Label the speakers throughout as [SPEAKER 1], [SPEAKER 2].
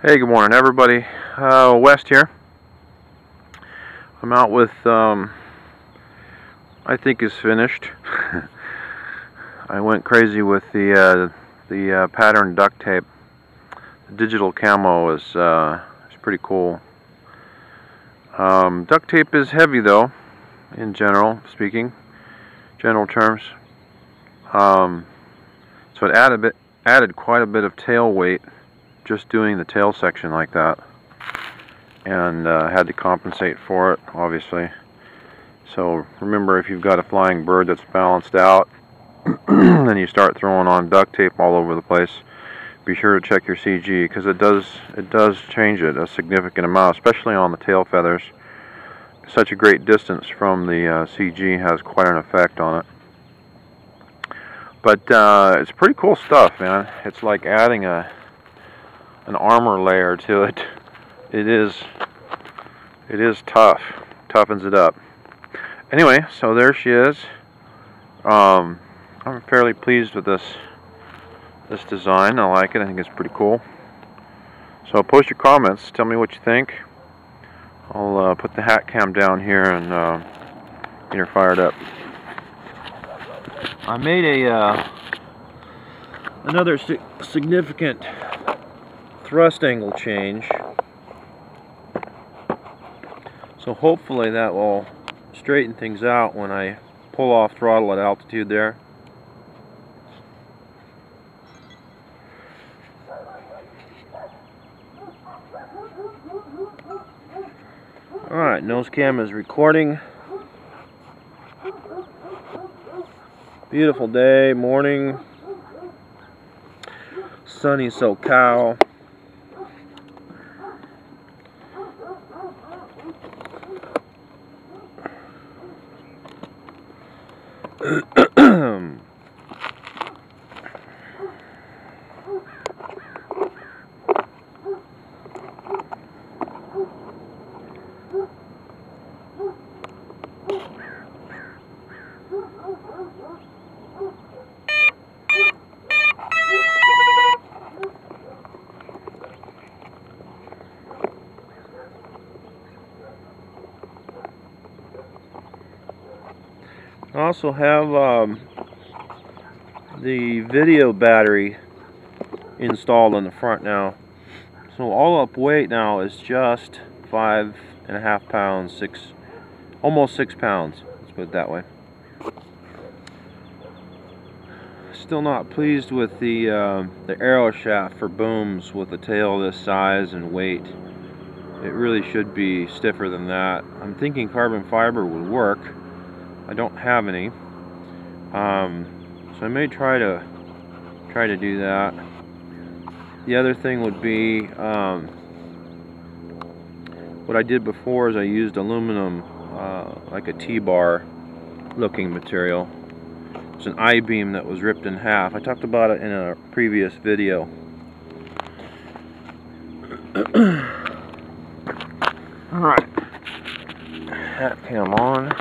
[SPEAKER 1] Hey, good morning everybody. West here. I'm out with, I think is finished. I went crazy with the pattern duct tape. The digital camo is pretty cool. Duct tape is heavy though, in general terms. So it added quite a bit of tail weight just doing the tail section like that, and had to compensate for it, obviously. So remember, if you've got a flying bird that's balanced out then you start throwing on duct tape all over the place, be sure to check your CG, because it does change it a significant amount, especially on the tail feathers. Such a great distance from the CG has quite an effect on it. But it's pretty cool stuff, man. It's like adding an armor layer to it. It is tough. Toughens it up. Anyway, so there she is. I'm fairly pleased with this design. I like it. I think it's pretty cool. So post your comments. Tell me what you think. I'll put the hat cam down here and get her fired up. I made another significant thrust angle change, so hopefully that will straighten things out when I pull off throttle at altitude there. Alright, nose cam is recording. Beautiful day, morning, sunny SoCal. I also have the video battery installed on the front now, so all up weight now is just 5.5 pounds, almost 6 pounds, let's put it that way. Still not pleased with the arrow shaft for booms with a tail this size and weight. It really should be stiffer than that. I'm thinking carbon fiber would work. I don't have any, so I may try to do that. The other thing would be what I did before is I used aluminum, like a T-bar looking material. It's an I-beam that was ripped in half. I talked about it in a previous video. Alright, hat cam on.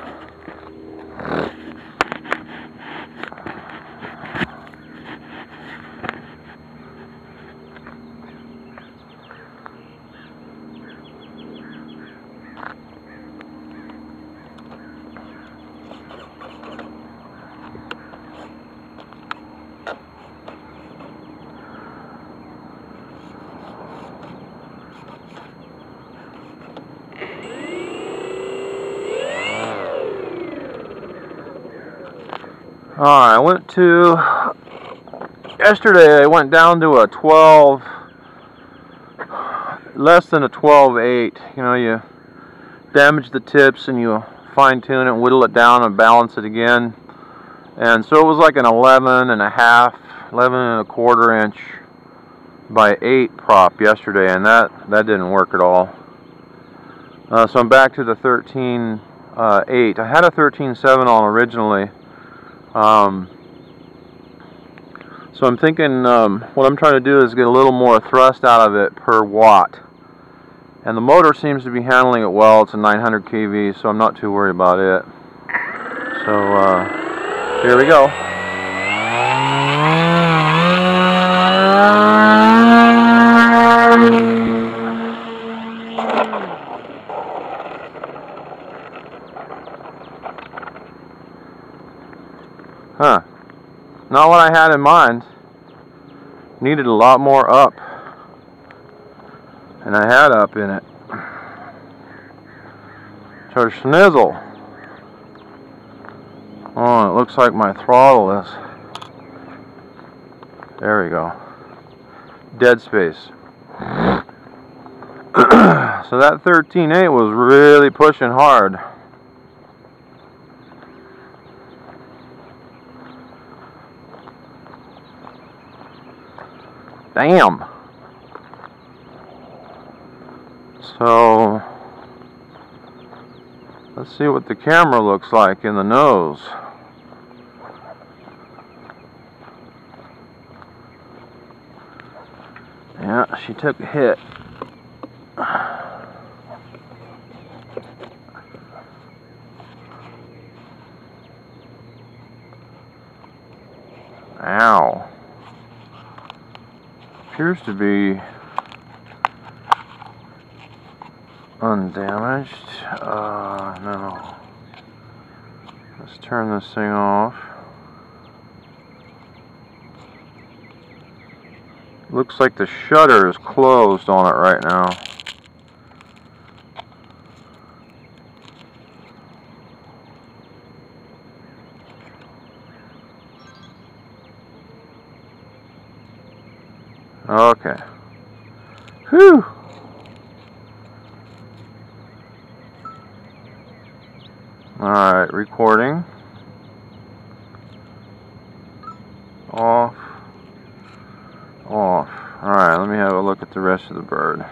[SPEAKER 1] Alright, yesterday I went down to a 12, less than a 12/8. You know, you damage the tips and you fine tune it, whittle it down and balance it again. And so it was like an 11.5, 11.25 inch by 8 prop yesterday, and that didn't work at all. So I'm back to the 13.8. I had a 13.7 on originally. So I'm thinking what I'm trying to do is get a little more thrust out of it per watt. And the motor seems to be handling it well. It's a 900 kV, so I'm not too worried about it. So here we go. Not what I had in mind. Needed a lot more up. And I had up in it. Try to schnizzle. Oh, it looks like my throttle is. There we go. Dead space. So that 13.8 was really pushing hard. Damn. So let's see what the camera looks like in the nose. Yeah, she took a hit. Ow. Appears to be undamaged. No. Let's turn this thing off. Looks like the shutter is closed on it right now. Okay. Whew. Alright, recording. Off. Off. Alright, let me have a look at the rest of the bird.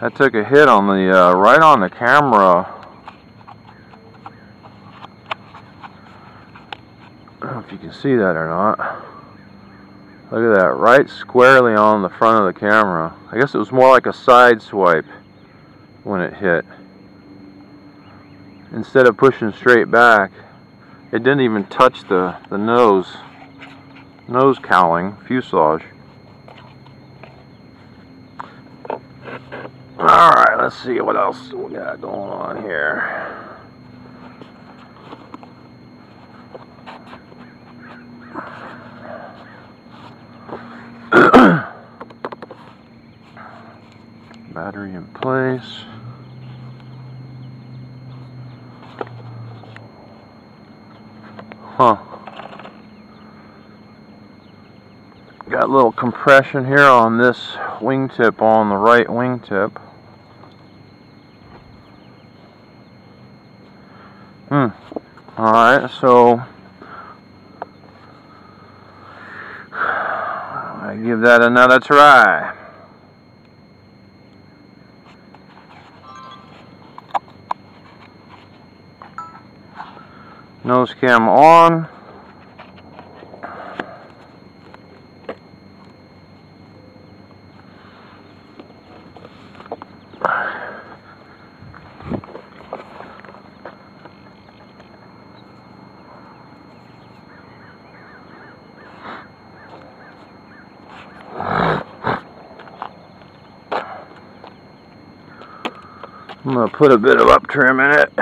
[SPEAKER 1] I took a hit on the, right on the camera. I don't know if you can see that or not. Look at that, right squarely on the front of the camera. I guess it was more like a side swipe when it hit. Instead of pushing straight back, it didn't even touch the nose cowling, fuselage. Alright, let's see what else we got going on here. Battery in place. Huh. Got a little compression here on this wingtip, on the right wingtip. Alright, so I give that another try. Nose cam on. I'm going to put a bit of up trim in it.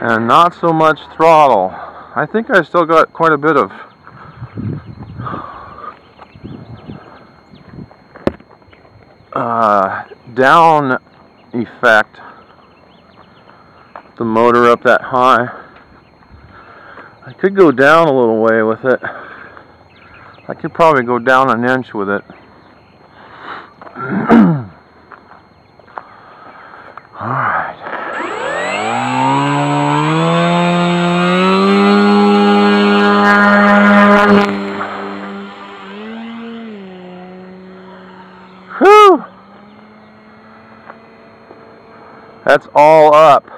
[SPEAKER 1] And not so much throttle. I think I still got quite a bit of down effect. The motor up that high. I could go down a little way with it. I could probably go down an inch with it. Alright. Whew! That's all up.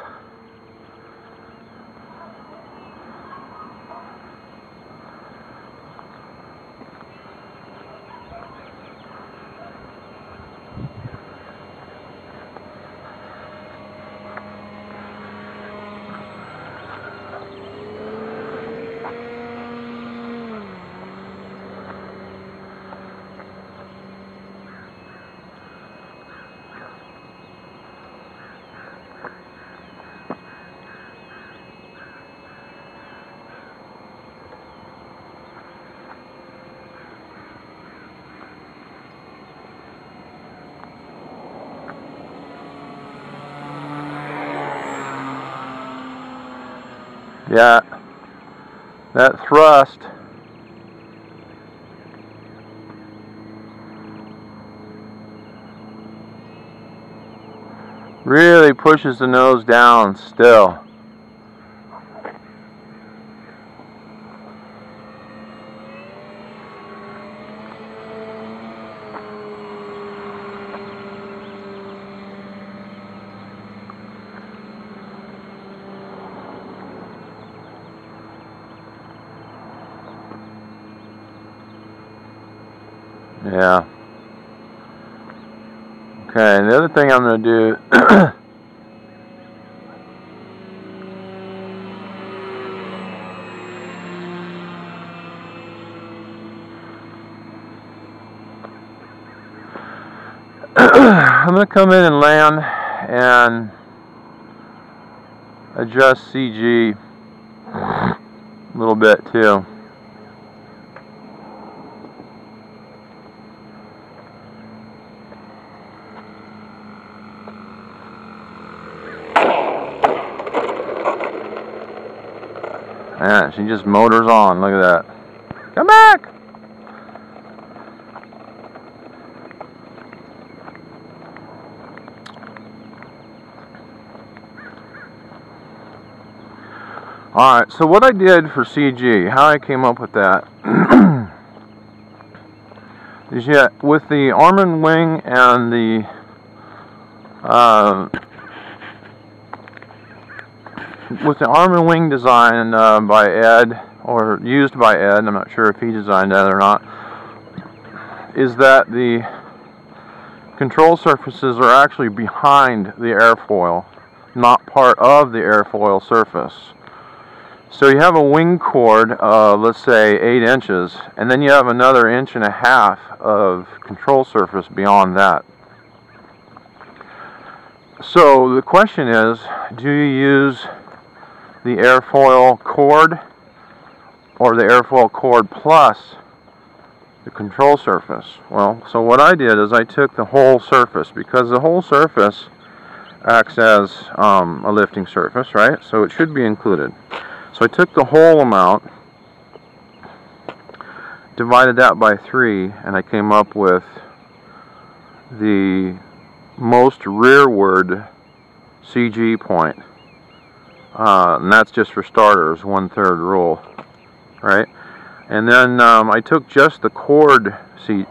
[SPEAKER 1] Yeah, that thrust really pushes the nose down still. Yeah. Okay, and the other thing I'm going to do I'm going to come in and land and adjust CG a little bit too. Yeah, she just motors on. Look at that. Come back! Alright, so what I did for CG, how I came up with that, is with the arm and wing and the with the arm and wing design by Ed, or used by Ed, I'm not sure if he designed that or not, is that the control surfaces are actually behind the airfoil, not part of the airfoil surface. So you have a wing chord of, let's say, 8 inches, and then you have another 1.5 inches of control surface beyond that. So the question is, do you use the airfoil cord or the airfoil cord plus the control surface? Well, so what I did is I took the whole surface, because the whole surface acts as a lifting surface, right? So it should be included. So I took the whole amount, divided that by 3, and I came up with the most rearward CG point. And that's just for starters, 1/3 rule, right? And then I took just the chord, the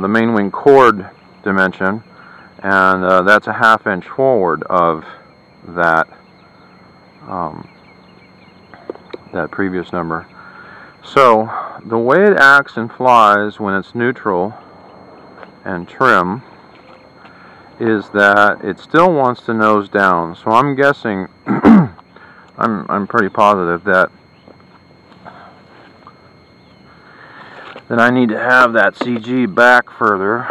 [SPEAKER 1] main wing chord dimension, and that's a 1/2 inch forward of that that previous number. So the way it acts and flies when it's neutral and trim is that it still wants to nose down. So I'm guessing I'm pretty positive that I need to have that CG back further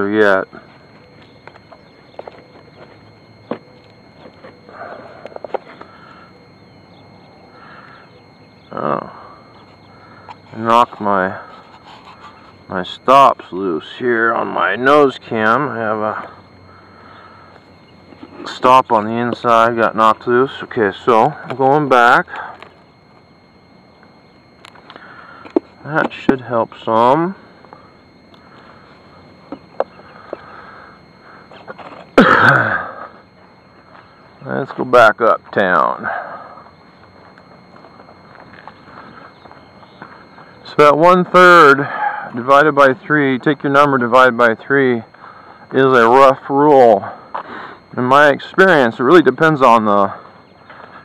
[SPEAKER 1] yet. Oh, knock my stops loose here on my nose cam. I have a stop on the inside, got knocked loose. Okay, so I'm going back. That should help some. Let's go back uptown. So that 1/3 divided by 3, take your number divided by 3, is a rough rule. In my experience, it really depends on the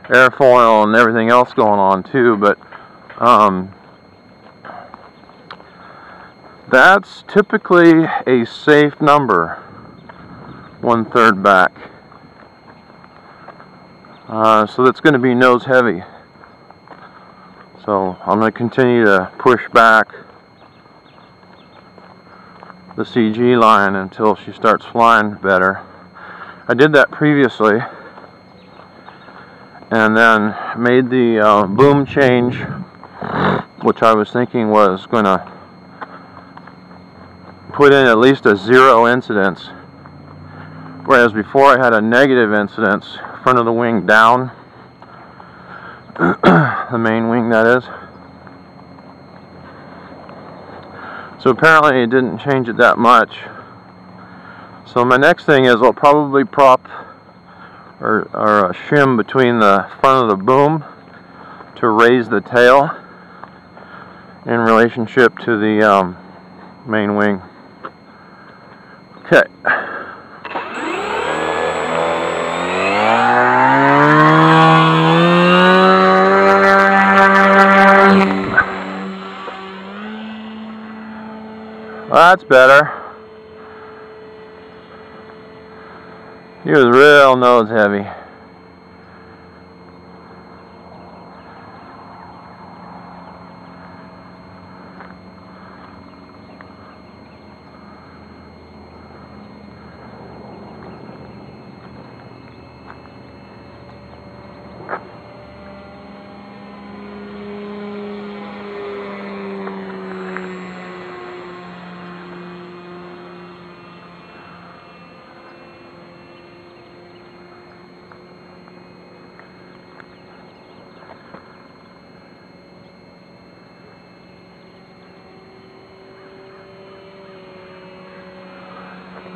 [SPEAKER 1] airfoil and everything else going on too, but that's typically a safe number, 1/3 back. So that's going to be nose heavy. So I'm going to continue to push back the CG line until she starts flying better. I did that previously, and then made the boom change, which I was thinking was going to put in at least a 0 incidence whereas before I had a negative incidence, front of the wing down, the main wing that is. So apparently it didn't change it that much. So my next thing is I'll probably prop or shim between the front of the boom to raise the tail in relationship to the main wing. Okay. Well, that's better. He was real nose heavy.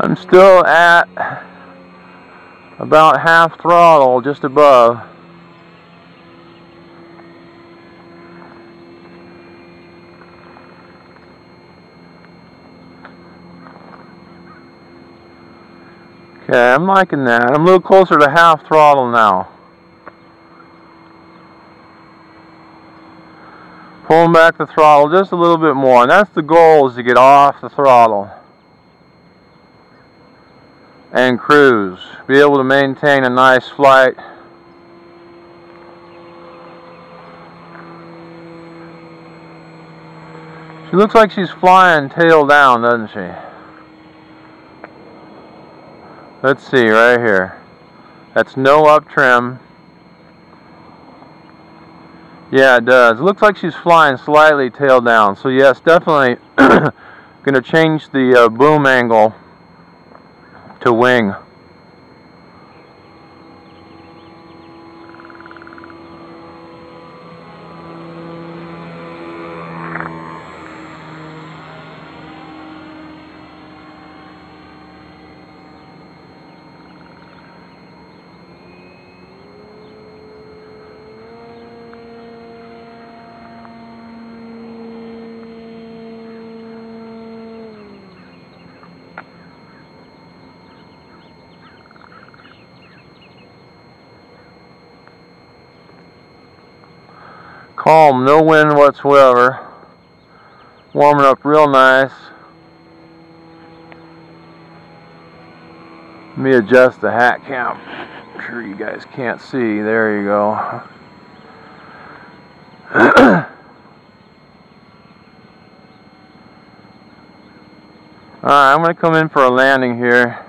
[SPEAKER 1] I'm still at about half throttle, just above. Okay, I'm liking that. I'm a little closer to half throttle now. Pulling back the throttle just a little bit more, and that's the goal, is to get off the throttle and cruise. Be able to maintain a nice flight. She looks like she's flying tail down, doesn't she? Let's see, right here. That's no up trim. Yeah, it does. It looks like she's flying slightly tail down. So yes, definitely going to change the boom angle to wing. Calm, no wind whatsoever. Warming up real nice. Let me adjust the hat cam. I'm sure you guys can't see. There you go. Alright, I'm going to come in for a landing here.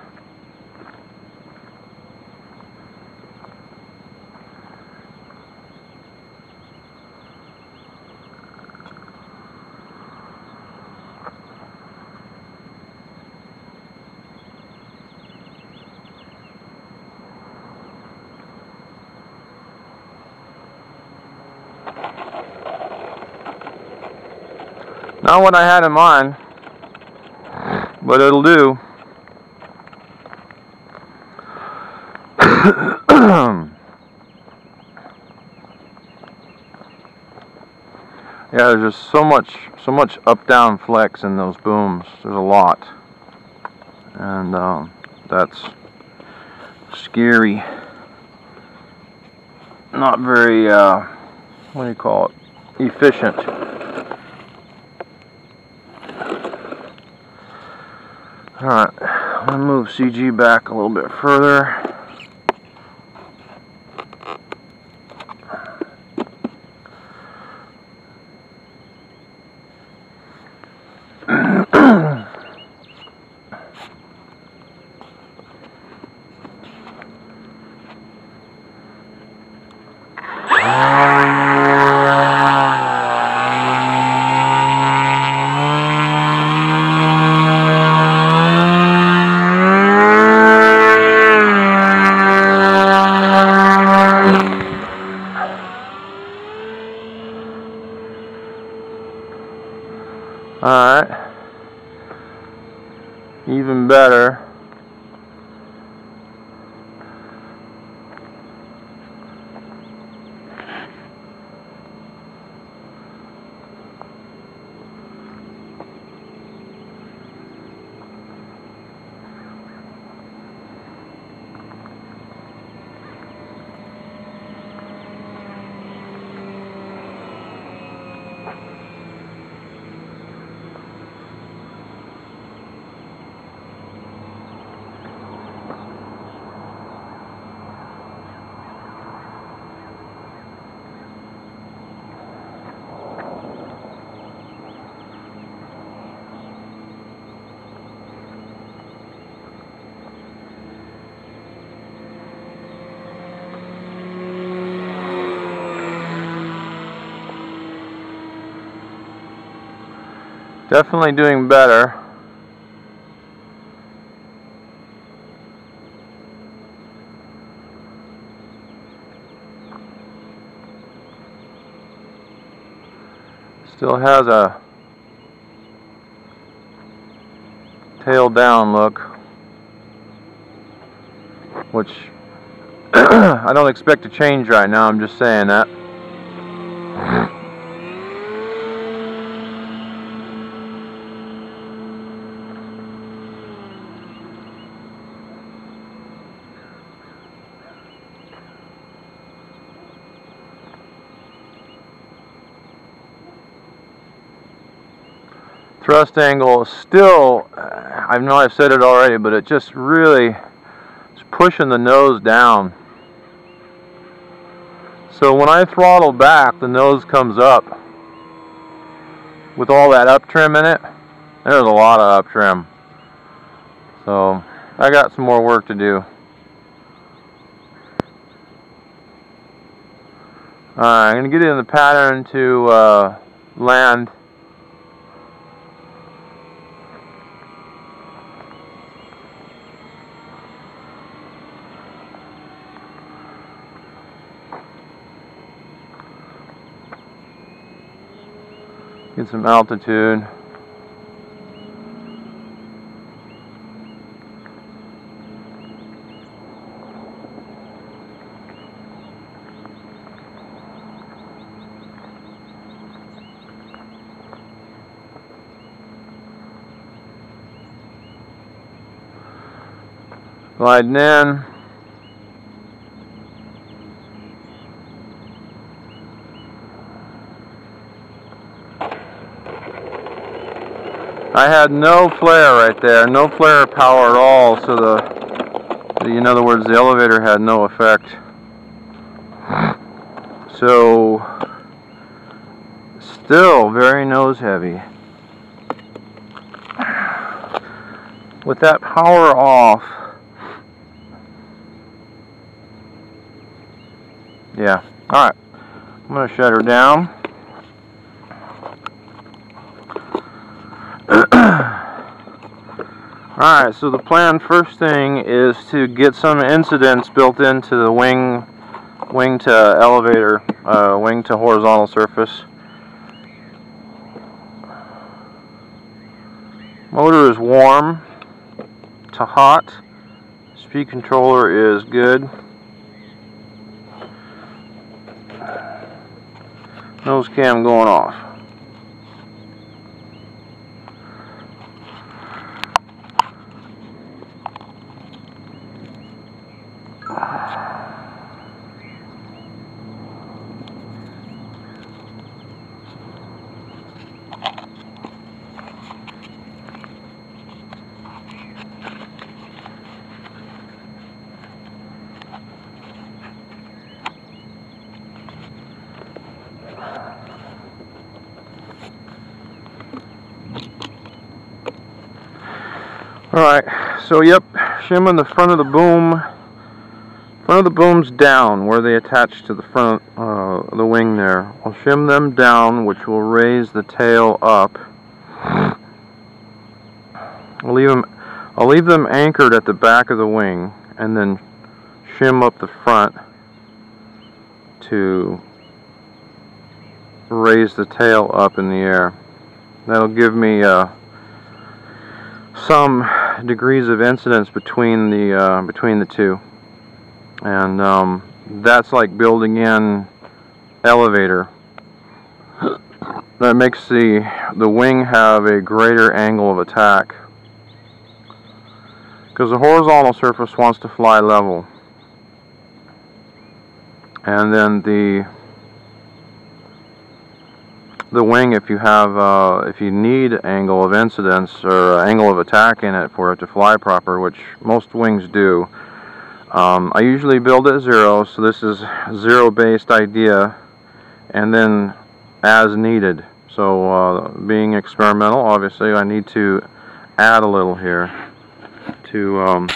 [SPEAKER 1] Not what I had in mind, but it'll do. Yeah, there's just so much up-down flex in those booms. There's a lot, and that's scary. Not very, what do you call it? Efficient. Alright, I'm going to move CG back a little bit further.
[SPEAKER 2] Alright. Even better. Definitely doing better. Still has a tail down look, which I don't expect to change right now, I'm just saying that. Thrust angle is still, I know I've said it already, but it just really is pushing the nose down. So when I throttle back, the nose comes up. With all that up trim in it, there's a lot of up trim. So I got some more work to do. Alright, I'm going to get in the pattern to land. Get some altitude. Gliding in. I had no flare right there, no flare power at all, so in other words, the elevator had no effect. So, still very nose heavy. With that power off, yeah, alright, I'm going to shut her down. Alright, so the plan first thing is to get some incidence built into the wing to elevator, wing to horizontal surface. Motor is warm to hot. Speed controller is good. Nose cam going off. Alright, so yep, shimming the front of the boom. Front of the boom's down where they attach to the front of the wing there. I'll shim them down, which will raise the tail up. I'll leave them anchored at the back of the wing, and then shim up the front to raise the tail up in the air. That'll give me some degrees of incidence between the two, and that's like building in elevator. That makes the wing have a greater angle of attack, because the horizontal surface wants to fly level, and then the wing, if you need angle of incidence or angle of attack in it for it to fly proper, which most wings do, I usually build at 0, so this is 0-based idea, and then as needed. So being experimental, obviously I need to add a little here to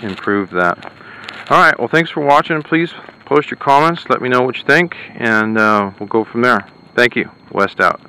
[SPEAKER 2] improve that. Alright, well, thanks for watching. Please post your comments, let me know what you think, and we'll go from there. Thank you. West out.